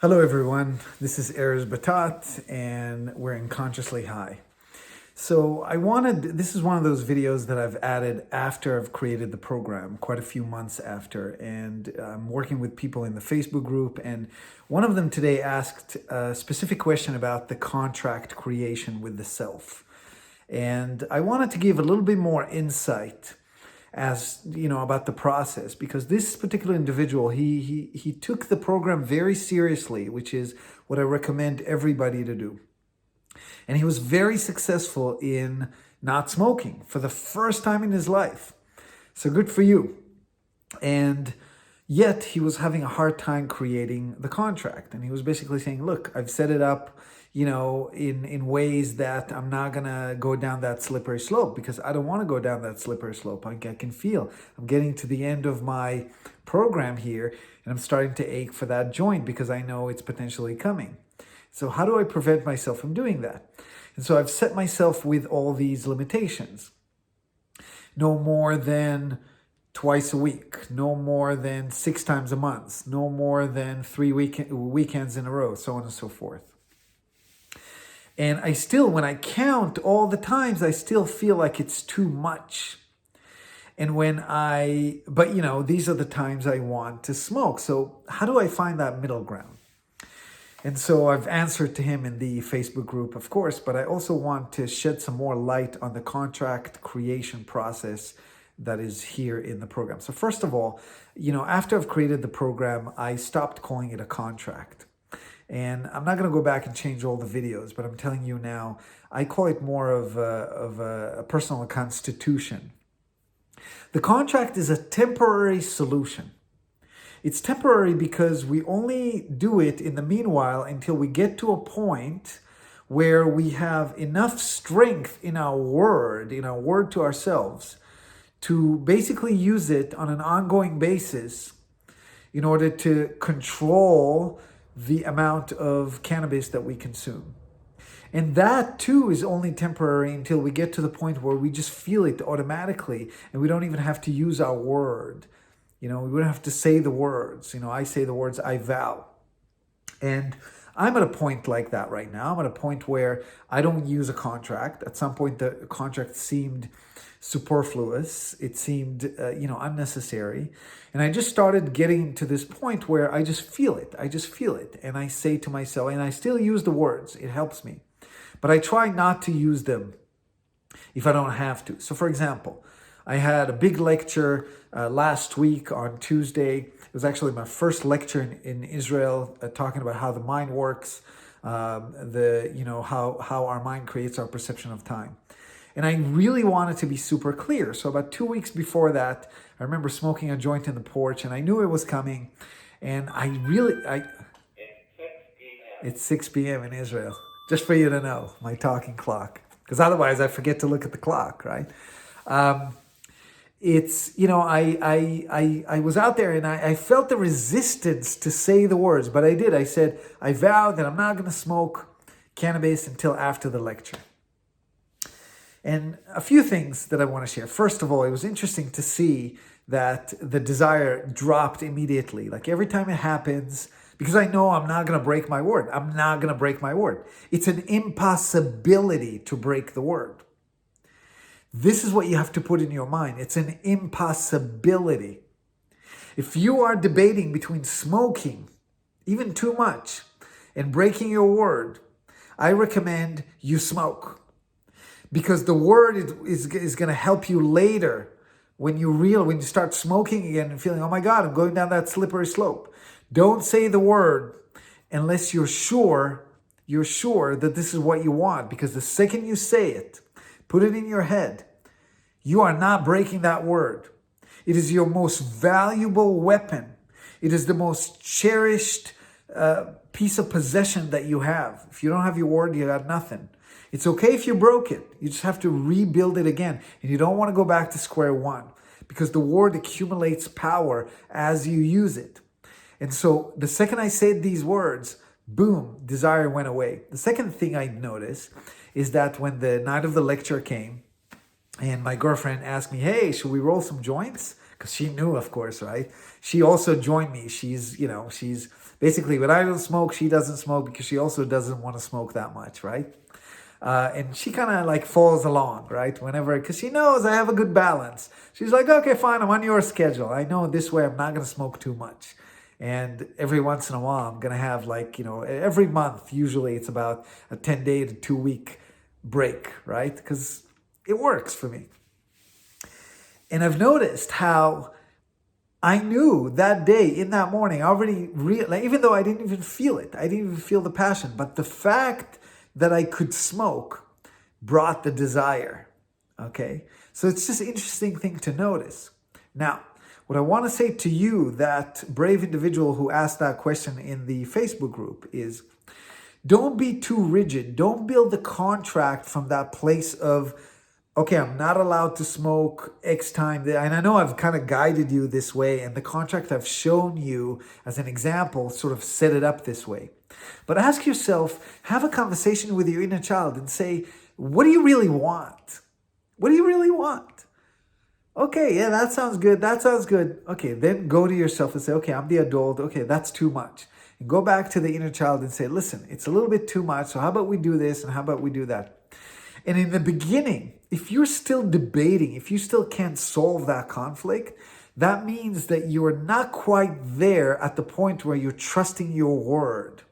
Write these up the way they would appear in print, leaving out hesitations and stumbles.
Hello everyone, this is Erez Batat and we're in Consciously High. This is one of those videos that I've added after I've created the program, quite a few months after, and I'm working with people in the Facebook group, and one of them today asked a specific question about the contract creation with the self. And I wanted to give a little bit more insight as you know about the process, because this particular individual, he took the program very seriously, which is what I recommend everybody to do. And he was very successful in not smoking for the first time in his life. So good for you. And yet he was having a hard time creating the contract. And he was basically saying, look, I've set it up, in ways that I'm not going to go down that slippery slope, because I don't want to go down that slippery slope. I can feel I'm getting to the end of my program here, and I'm starting to ache for that joint because I know it's potentially coming. So how do I prevent myself from doing that? And so I've set myself with all these limitations. No more than twice a week, no more than 6 times a month, no more than 3 weekends in a row, so on and so forth. And I still, when I count all the times, I still feel like it's too much. And these are the times I want to smoke. So how do I find that middle ground? And so I've answered to him in the Facebook group, of course, but I also want to shed some more light on the contract creation process that is here in the program. So first of all, after I've created the program, I stopped calling it a contract. And I'm not going to go back and change all the videos, but I'm telling you now, I call it more of a personal constitution. The contract is a temporary solution. It's temporary because we only do it in the meanwhile until we get to a point where we have enough strength in our word to ourselves, to basically use it on an ongoing basis in order to control the amount of cannabis that we consume. And that too is only temporary until we get to the point where we just feel it automatically and we don't even have to use our word. We don't have to say the words. I say the words, I vow. And I'm at a point like that right now. I'm at a point where I don't use a contract. At some point, the contract seemed superfluous. It seemed, unnecessary. And I just started getting to this point where I just feel it. And I say to myself, and I still use the words. It helps me. But I try not to use them if I don't have to. So for example, I had a big lecture last week on Tuesday. It was actually my first lecture in Israel, talking about how the mind works, how our mind creates our perception of time. And I really wanted to be super clear. So about 2 weeks before that, I remember smoking a joint in the porch, and I knew it was coming. And it's 6 p.m. in Israel, just for you to know, my talking clock. Because otherwise I forget to look at the clock, right? I was out there and I felt the resistance to say the words, but I did. I said, I vow that I'm not going to smoke cannabis until after the lecture. And a few things that I want to share. First of all, it was interesting to see that the desire dropped immediately. Like every time it happens, because I know I'm not going to break my word. I'm not going to break my word. It's an impossibility to break the word. This is what you have to put in your mind. It's an impossibility. If you are debating between smoking, even too much, and breaking your word, I recommend you smoke. Because the word is going to help you later when you start smoking again and feeling, oh my God, I'm going down that slippery slope. Don't say the word unless you're sure that this is what you want. Because the second you say it, put it in your head, you are not breaking that word. It is your most valuable weapon. It is the most cherished piece of possession that you have. If you don't have your word, you got nothing. It's okay if you broke it. You just have to rebuild it again. And you don't want to go back to square one, because the word accumulates power as you use it. And so the second I said these words, boom, desire went away. The second thing I noticed is that when the night of the lecture came, And my girlfriend asked me, hey, should we roll some joints? Because she knew, of course, right? She also joined me. She's basically, when I don't smoke, she doesn't smoke because she also doesn't want to smoke that much, right? And she kind of like falls along, right? Whenever, because she knows I have a good balance. She's like, okay, fine, I'm on your schedule. I know this way I'm not going to smoke too much. And every once in a while, I'm going to have every month, usually it's about a 10-day to 2-week break, right? Because it works for me. And I've noticed how I knew that day, in that morning, I already even though I didn't even feel it, I didn't even feel the passion, but the fact that I could smoke brought the desire. Okay? So it's just an interesting thing to notice. Now, what I want to say to you, that brave individual who asked that question in the Facebook group, is don't be too rigid. Don't build the contract from that place of, okay, I'm not allowed to smoke X time. And I know I've kind of guided you this way, and the contract I've shown you as an example sort of set it up this way. But ask yourself, have a conversation with your inner child and say, what do you really want? What do you really want? Okay, yeah, that sounds good. That sounds good. Okay, then go to yourself and say, okay, I'm the adult. Okay, that's too much. And go back to the inner child and say, listen, it's a little bit too much. So how about we do this and how about we do that? And in the beginning, if you're still debating, if you still can't solve that conflict, that means that you are not quite there at the point where you're trusting your word.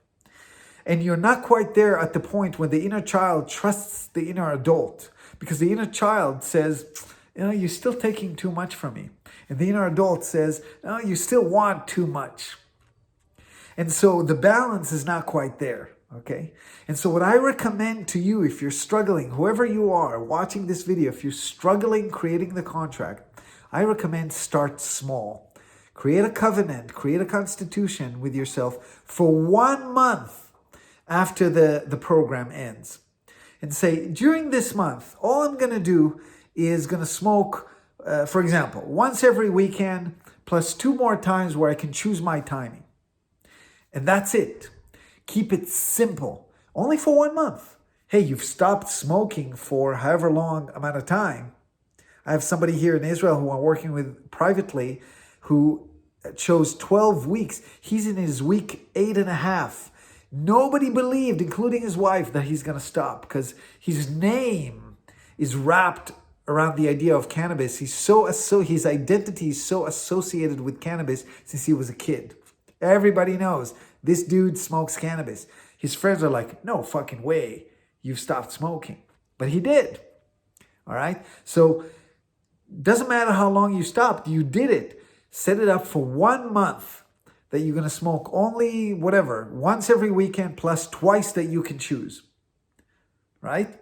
And you're not quite there at the point when the inner child trusts the inner adult. Because the inner child says, you're still taking too much from me. And the inner adult says, no, you still want too much. And so the balance is not quite there. Okay. And so what I recommend to you, if you're struggling, whoever you are watching this video, if you're struggling creating the contract, I recommend start small. Create a covenant, create a constitution with yourself for 1 month after the program ends. And say, during this month, all I'm going to do is going to smoke, for example, once every weekend, plus 2 more times where I can choose my timing. And that's it. Keep it simple. Only for 1 month. Hey, you've stopped smoking for however long amount of time. I have somebody here in Israel who I'm working with privately who chose 12 weeks. He's in his week 8.5. Nobody believed, including his wife, that he's going to stop because his name is wrapped around the idea of cannabis. His identity is so associated with cannabis since he was a kid. Everybody knows this dude smokes cannabis. His friends are like, no fucking way, you've stopped smoking. But he did. All right? So doesn't matter how long you stopped, you did it. Set it up for 1 month that you're going to smoke only once every weekend plus twice that you can choose. Right?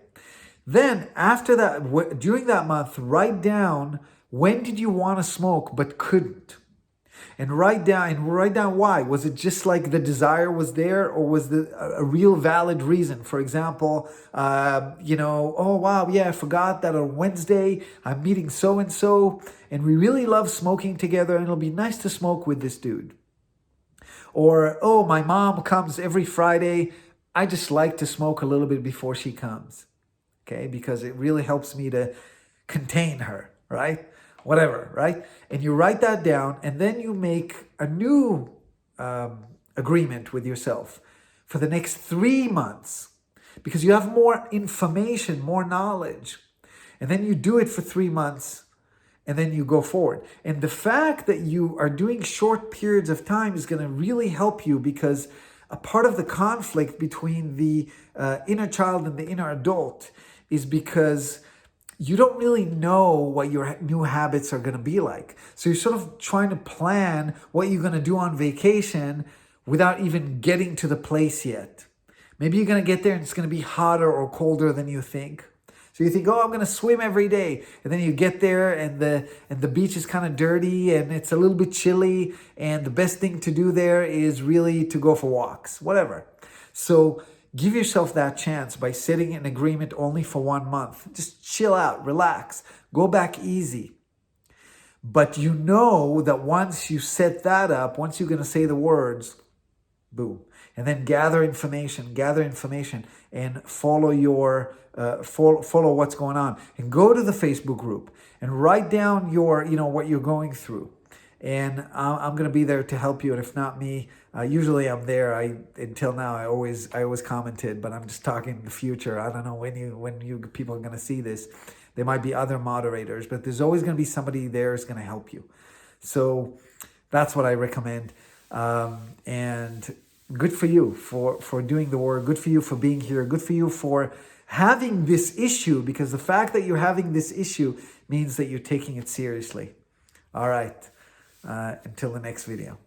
Then after that, during that month, write down when did you want to smoke but couldn't. And write down why. Was it just like the desire was there, or was a real valid reason? For example, oh wow, yeah, I forgot that on Wednesday I'm meeting so-and-so and we really love smoking together and it'll be nice to smoke with this dude. Or, oh, my mom comes every Friday. I just like to smoke a little bit before she comes. Okay, because it really helps me to contain her, right? Whatever, right? And you write that down, and then you make a new agreement with yourself for the next 3 months because you have more information, more knowledge. And then you do it for 3 months, and then you go forward. And the fact that you are doing short periods of time is going to really help you, because a part of the conflict between the inner child and the inner adult is because you don't really know what your new habits are going to be like. So you're sort of trying to plan what you're going to do on vacation without even getting to the place yet. Maybe you're going to get there and it's going to be hotter or colder than you think. So you think, oh, I'm going to swim every day. And then you get there and the beach is kind of dirty and it's a little bit chilly. And the best thing to do there is really to go for walks, whatever. So give yourself that chance by setting an agreement only for 1 month. Just chill out, relax, go back easy. But you know that once you set that up, once you're going to say the words, boom, and then gather information, and follow your follow what's going on, and go to the Facebook group and write down your what you're going through. And I'm going to be there to help you. And if not me, usually I'm there. Until now I always commented, but I'm just talking in the future. I don't know when you people are going to see this. There might be other moderators, but there's always going to be somebody there who's going to help you. So that's what I recommend. And good for you for doing the work. Good for you for being here. Good for you for having this issue, because the fact that you're having this issue means that you're taking it seriously. All right. Until the next video.